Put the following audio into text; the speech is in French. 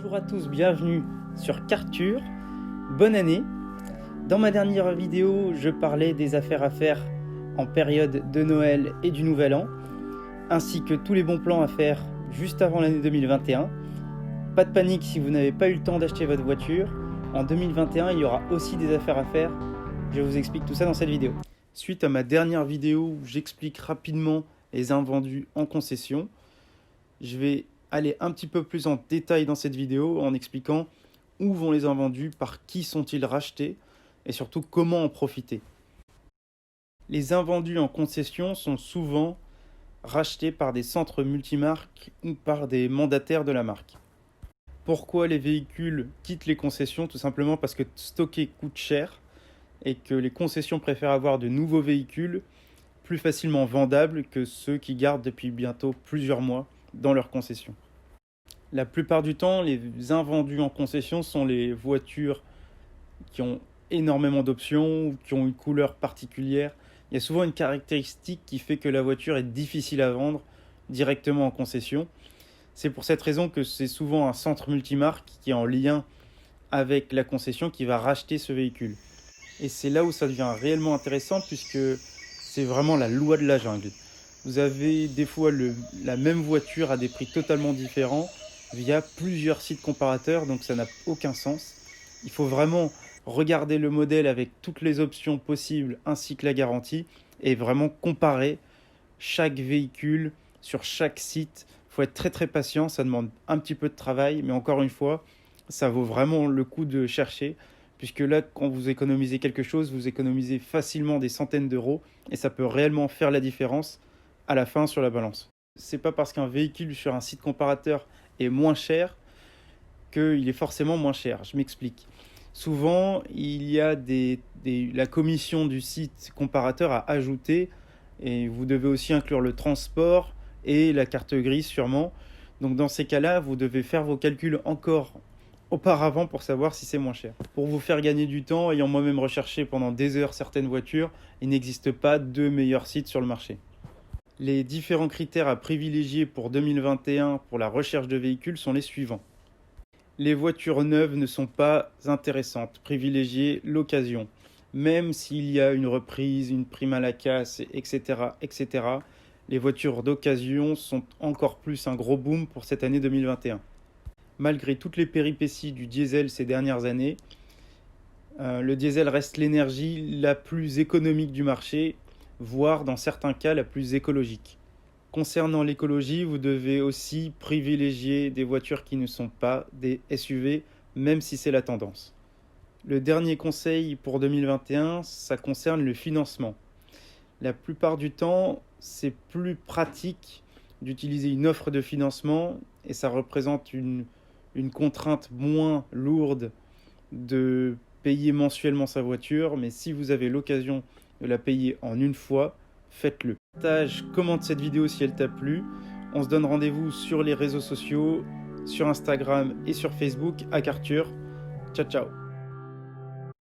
Bonjour à tous, bienvenue sur Carture, bonne année. Dans ma dernière vidéo, je parlais des affaires à faire en période de Noël et du Nouvel An, ainsi que tous les bons plans à faire juste avant l'année 2021. Pas de panique si vous n'avez pas eu le temps d'acheter votre voiture, en 2021 il y aura aussi des affaires à faire, je vous explique tout ça dans cette vidéo. Suite à ma dernière vidéo où j'explique rapidement les invendus en concession, je vais aller un petit peu plus en détail dans cette vidéo en expliquant où vont les invendus, par qui sont-ils rachetés et surtout comment en profiter. Les invendus en concession sont souvent rachetés par des centres multimarques ou par des mandataires de la marque. Pourquoi les véhicules quittent les concessions? Tout simplement parce que stocker coûte cher et que les concessions préfèrent avoir de nouveaux véhicules plus facilement vendables que ceux qui gardent depuis bientôt plusieurs mois dans leur concession. La plupart du temps, les invendus en concession sont les voitures qui ont énormément d'options ou qui ont une couleur particulière. Il y a souvent une caractéristique qui fait que la voiture est difficile à vendre directement en concession. C'est pour cette raison que c'est souvent un centre multimarque qui est en lien avec la concession qui va racheter ce véhicule. Et c'est là où ça devient réellement intéressant puisque c'est vraiment la loi de la jungle. Vous avez des fois la même voiture à des prix totalement différents via plusieurs sites comparateurs, donc ça n'a aucun sens. Il faut vraiment regarder le modèle avec toutes les options possibles ainsi que la garantie et vraiment comparer chaque véhicule sur chaque site. Il faut être très patient, ça demande un petit peu de travail, mais encore une fois, ça vaut vraiment le coup de chercher, puisque là, quand vous économisez quelque chose, vous économisez facilement des centaines d'euros et ça peut réellement faire la différence à la fin sur la balance. C'est pas parce qu'un véhicule sur un site comparateur est moins cher qu'il est forcément moins cher. Je m'explique. Souvent, il y a la commission du site comparateur à ajouter et vous devez aussi inclure le transport et la carte grise sûrement. Donc dans ces cas-là, vous devez faire vos calculs encore auparavant pour savoir si c'est moins cher. Pour vous faire gagner du temps, ayant moi-même recherché pendant des heures certaines voitures, il n'existe pas de meilleurs sites sur le marché. Les différents critères à privilégier pour 2021 pour la recherche de véhicules sont les suivants. Les voitures neuves ne sont pas intéressantes, privilégiez l'occasion. Même s'il y a une reprise, une prime à la casse, etc., les voitures d'occasion sont encore plus un gros boom pour cette année 2021. Malgré toutes les péripéties du diesel ces dernières années, le diesel reste l'énergie la plus économique du marché, voire dans certains cas la plus écologique. Concernant l'écologie, vous devez aussi privilégier des voitures qui ne sont pas des SUV, même si c'est la tendance. Le dernier conseil pour 2021, ça concerne le financement. La plupart du temps, c'est plus pratique d'utiliser une offre de financement et ça représente une contrainte moins lourde de payer mensuellement sa voiture, mais si vous avez l'occasion de la payer en une fois, faites-le. Partage, commente cette vidéo si elle t'a plu. On se donne rendez-vous sur les réseaux sociaux, sur Instagram et sur Facebook à Carture. Ciao ciao.